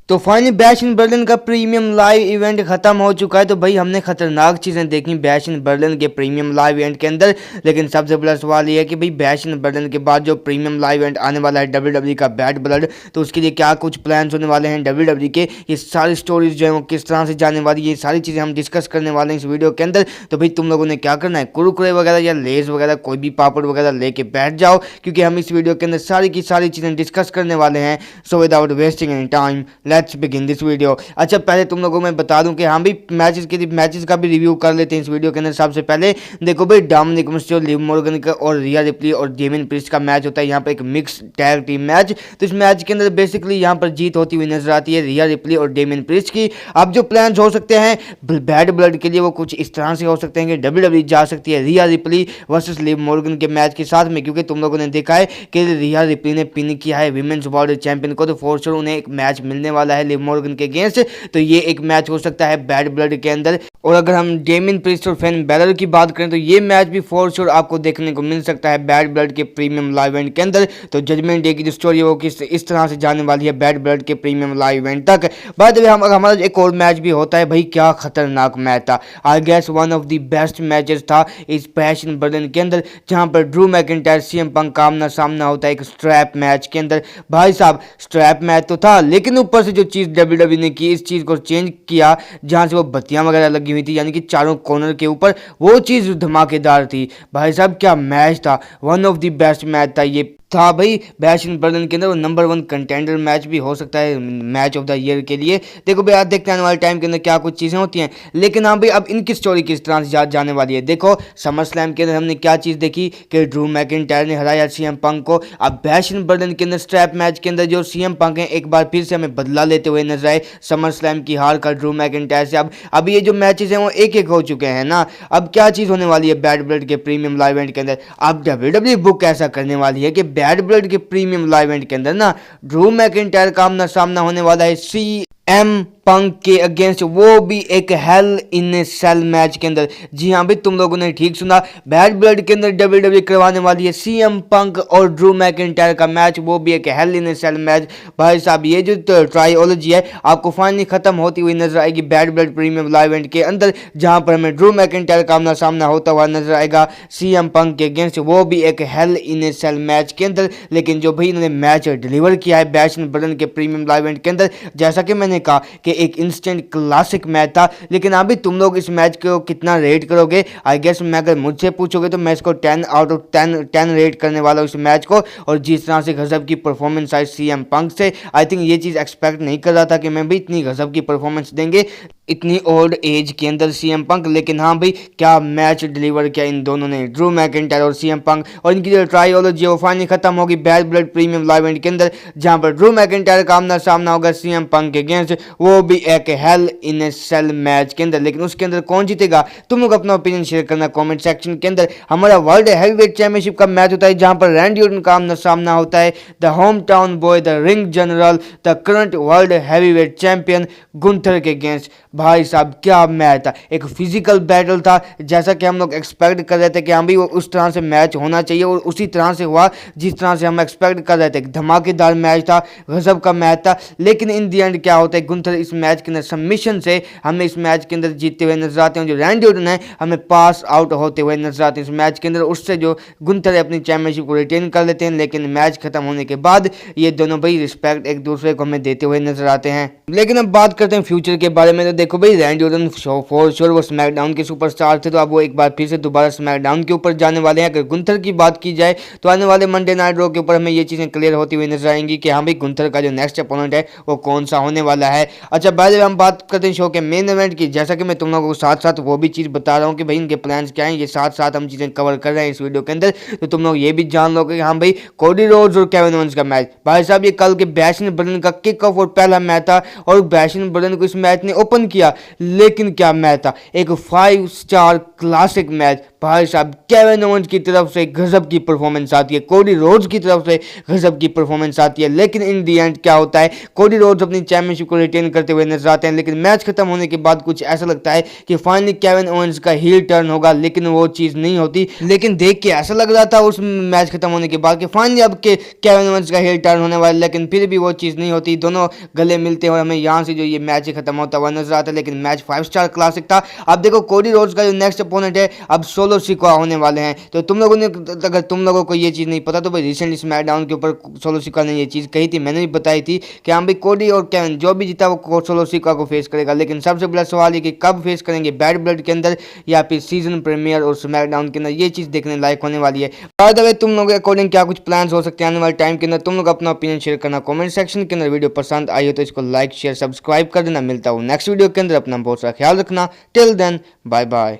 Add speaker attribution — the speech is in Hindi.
Speaker 1: तो फाइनली बैश इन बर्लिन का प्रीमियम लाइव इवेंट खत्म हो चुका है। तो भाई हमने खतरनाक चीज़ें देखी बैश इन बर्लिन के प्रीमियम लाइव इवेंट के अंदर। लेकिन सबसे बड़ा सवाल ये है कि भाई बैश इन बर्लिन के बाद जो प्रीमियम लाइव इवेंट आने वाला है WWE का बैड ब्लड, तो उसके लिए क्या कुछ प्लान्स होने वाले हैं WWE के, ये सारी स्टोरीज जो है वो किस तरह से जाने वाली है, ये सारी चीज़ें हम डिस्कस करने वाले हैं इस वीडियो के अंदर। तो भाई तुम लोगों ने क्या करना है, कुरकुरे वगैरह या लेस वगैरह कोई भी पापड़ वगैरह लेके बैठ जाओ, क्योंकि हम इस वीडियो के अंदर सारी की सारी चीज़ें डिस्कस करने वाले हैं। So without wasting any time let's begin this video. अच्छा पहले तुम लोगों को मैं बता दूं कि हम भी मैचेस का भी रिव्यू कर लेते हैं इस वीडियो के अंदर। सबसे पहले देखो भाई डोमिनिक मिस्टेरियो, लिव मॉर्गन का और रिया रिप्ली और डेमियन प्रिस्ट का मैच होता है यहाँ पर एक मिक्स टैग टीम मैच। तो इस मैच के अंदर बेसिकली यहाँ पर जीत होती हुई नजर आती है रिया रिप्ली और डेमियन प्रिस्ट की। अब जो प्लान्स हो सकते हैं बैड ब्लड के लिए वो कुछ इस तरह से हो सकते हैं कि WWE जा सकती है रिया रिप्ली वर्सेस लिव मॉर्गन के मैच के साथ में, क्योंकि तुम लोगों ने देखा है कि रिया रिप्ली ने पिन किया है विमेंस वर्ल्ड चैंपियन को, तो फॉर श्योर उन्हें एक मैच मिलने वाला है लिव मॉर्गन के अगेंस्ट। तो ये एक मैच हो सकता है बैड ब्लड के अंदर। और अगर हम डेमियन प्रिस्ट और फेन बैलर की बात करें तो ये मैच भी फॉर श्योर आपको देखने को मिल सकता है बैड ब्लड के प्रीमियम लाइव इवेंट के अंदर। तो जजमेंट डे की जो स्टोरी है वो किस इस तरह से जाने वाली है बैड ब्लड के प्रीमियम लाइव इवेंट तक। बाद में हमारा एक और मैच भी होता है, भाई क्या खतरनाक मैच था। I guess one of the best matches था इस बैश इन बर्लिन के अंदर, जहां पर ड्रू मैकिंटायर CM पंक का आमना सामना होता है एक स्ट्रैप मैच के अंदर। भाई साहब स्ट्रैप मैच तो था, लेकिन ऊपर से जो चीज़ WWE ने की, इस चीज़ को चेंज किया, जहां से वो बत्तियां वगैरह लगी हुई थी यानी कि चारों कॉर्नर के ऊपर, वो चीज़ धमाकेदार थी। भाई साहब क्या मैच था, one of the best match था ये था भाई बैश इन बर्लिन के अंदर। वो नंबर 1 कंटेंडर मैच भी हो सकता है मैच ऑफ द ईयर के लिए। देखो भाई आज देखते हैं आने वाले टाइम के अंदर क्या कुछ चीज़ें होती हैं। लेकिन हाँ भाई अब इनकी स्टोरी किस तरह से जाने वाली है। देखो समर स्लैम के अंदर हमने क्या चीज़ देखी कि ड्रू मैकिंटायर ने हराया CM पंक को। अब बैश इन बर्लिन के अंदर स्ट्रैप मैच के अंदर जो CM पंक है एक बार फिर से हमें बदला लेते हुए नजर आए समर स्लैम की हार का ड्रू मैकिंटायर से। अब ये जो मैचेस हैं वो एक एक हो चुके हैं ना। अब क्या चीज़ होने वाली है बैड ब्लड के प्रीमियम लाइव इवेंट के अंदर। अब WWE बुक ऐसा करने वाली है कि बैड ब्लड के प्रीमियम लाइव इवेंट के अंदर ना ड्रू मैकिंटायर का आमना सामना होने वाला है CM पंक के अगेंस्ट, वो भी एक हेल इन ए सेल मैच के अंदर। जी हाँ भाई तुम लोगों ने ठीक सुना, बैड ब्लड के अंदर WWE करवाने वाली है CM पंक और ड्रू मैकिंटायर का मैच, वो भी एक हेल इन ए सेल मैच। भाई साहब ये जो ट्रायोलॉजी है आपको फाइनली खत्म होती हुई नजर आएगी bad blood premium live event के अंदर, जहां पर हमें ड्रू मैकिंटायर का आमना सामना होता हुआ नजर आएगा CM पंक के अगेंस्ट, वो भी एक हेल इन ए सेल मैच के अंदर। लेकिन जो भाई इन्होंने मैच डिलीवर किया है बैश इन बर्लिन के प्रीमियम लाइव इवेंट के अंदर, जैसा कि मैंने कहा कि एक इंस्टेंट क्लासिक मैच था। लेकिन अभी तुम लोग इस मैच को कितना रेट करोगे। आई गेस मैं अगर मुझसे पूछोगे तो मैं इसको 10 आउट ऑफ 10 रेट करने वाला हूँ इस मैच को। और जिस तरह से गजब की परफॉर्मेंस आई CM पंक से, आई थिंक ये चीज़ एक्सपेक्ट नहीं कर रहा था कि मैं भी इतनी गजब की परफॉर्मेंस देंगे इतनी ओल्ड एज के अंदर CM पंक। लेकिन हाँ भाई क्या मैच डिलीवर किया इन दोनों ने, ड्रू मैकिंटायर और CM पंक। और इनकी जो ट्रायोलॉजी है वो फाइनली खत्म होगी bad blood premium live event के अंदर, जहां पर ड्रू मैकिंटायर का आमना सामना होगा CM पंक के अगेंस्ट, वो भी एक हेल इन ए सेल मैच के अंदर। लेकिन उसके अंदर कौन जीतेगा, तुम लोग अपना ओपिनियन शेयर करना कमेंट सेक्शन के अंदर। हमारा वर्ल्ड हैवीवेट चैंपियनशिप का मैच होता है जहां पर रैंडी ऑर्टन का आमना सामना होता है the home town boy, the ring general, the current world heavyweight champion Gunther के अगेंस्ट। भाई साहब क्या मैच था, एक फिजिकल बैटल था, जैसा कि हम लोग एक्सपेक्ट कर रहे थे कि हम भी वो उस तरह से मैच होना चाहिए और उसी तरह से हुआ जिस तरह से हम एक्सपेक्ट कर रहे थे। धमाकेदार मैच था, गजब का मैच था। लेकिन इन दी एंड क्या होता है, गुंथर इस मैच के अंदर सबमिशन से हमें इस मैच के अंदर जीतते हुए नजर आते हैं। जो रैंडी ऑर्टन है हमें पास आउट होते हुए नजर आते हैं इस मैच के अंदर। उससे जो गुंथर है अपनी चैंपियनशिप को रिटेन कर लेते हैं। लेकिन मैच खत्म होने के बाद ये दोनों भाई रिस्पेक्ट एक दूसरे को हमें देते हुए नजर आते हैं। लेकिन अब बात करते हैं फ्यूचर के बारे में। तो देखो भाई रैंडी ऑर्टन फॉर श्योर वो स्मैकडाउन के सुपरस्टार थे, तो अब वो एक बार फिर से दोबारा स्मैकडाउन के ऊपर जाने वाले हैं। अगर गुंथर की बात की जाए तो आने वाले मंडे नाइट रॉ के ऊपर हमें ये चीज़ें क्लियर होती हुई नजर आएंगी कि हाँ भाई गुंथर का जो नेक्स्ट अपोनेंट है वो कौन सा होने वाला है। अच्छा बाद में हम बात करते हैं शो के मेन इवेंट की। जैसा कि मैं तुम लोगों को साथ साथ वो भी चीज़ बता रहा हूँ कि भाई इनके प्लान्स क्या हैं, ये साथ साथ हम चीज़ें कवर कर रहे हैं इस वीडियो के अंदर। तो तुम लोग ये भी जान लो कि हाँ भाई कोडी रोड्स और केविन ओवेंस का मैच, भाई साहब ये कल के बैश इन बर्लिन का किक ऑफ और पहला मैच था और बैश इन बर्लिन को इस मैच ने ओपन किया। लेकिन क्या मैच था, एक 5 स्टार क्लासिक मैच। भाई साहब केविन ओवेंस की तरफ से गजब की परफॉर्मेंस आती है, कोडी रोड्स की तरफ से गजब की परफॉर्मेंस आती है, लेकिन इन दी एंड क्या होता है, कोडी रोड्स अपनी चैंपियनशिप को रिटेन करते हुए नजर आते हैं। लेकिन मैच खत्म होने के बाद कुछ ऐसा लगता है कि फाइनली केविन ओवेंस का हील टर्न होगा, लेकिन वो चीज नहीं होती। लेकिन देख के ऐसा लग रहा था उस मैच खत्म होने के बाद कि फाइनली अब के केविन ओवेंस का हील टर्न होने वाला, लेकिन फिर भी वो चीज नहीं होती। दोनों गले मिलते हैं और हमें यहाँ से जो ये मैच खत्म होता हुआ नजर आता है। लेकिन मैच 5 स्टार क्लासिक था। अब देखो कोडी रोड्स का जो नेक्स्ट अपोनेंट है अब सोलो सिकोआ होने वाले हैं। तो तुम लोगों ने, अगर तुम लोगों को ये चीज़ नहीं पता तो भाई रिसेंटली स्मैकडाउन के ऊपर सोलो सिकोआ ने ये चीज़ कही थी, मैंने भी बताई थी कि हाँ भाई कोडी और केविन जो भी जीता वो सोलो सिकोआ को फेस करेगा। लेकिन सबसे बड़ा सवाल है कि कब फेस करेंगे, बैड ब्लड के अंदर या फिर सीजन प्रीमियर और स्मैकडाउन के अंदर, ये चीज़ देखने लायक होने वाली है। बाय द वे तुम लोगों के अकॉर्डिंग क्या कुछ प्लान्स हो सकते हैं आने वाले टाइम के अंदर, तुम लोग अपना ओपिनियन शेयर करना कमेंट सेक्शन के अंदर। वीडियो पसंद आई हो तो इसको लाइक शेयर सब्सक्राइब कर देना। मिलता हूँ नेक्स्ट वीडियो के अंदर, अपना बहुत सारा ख्याल रखना। Till then bye bye.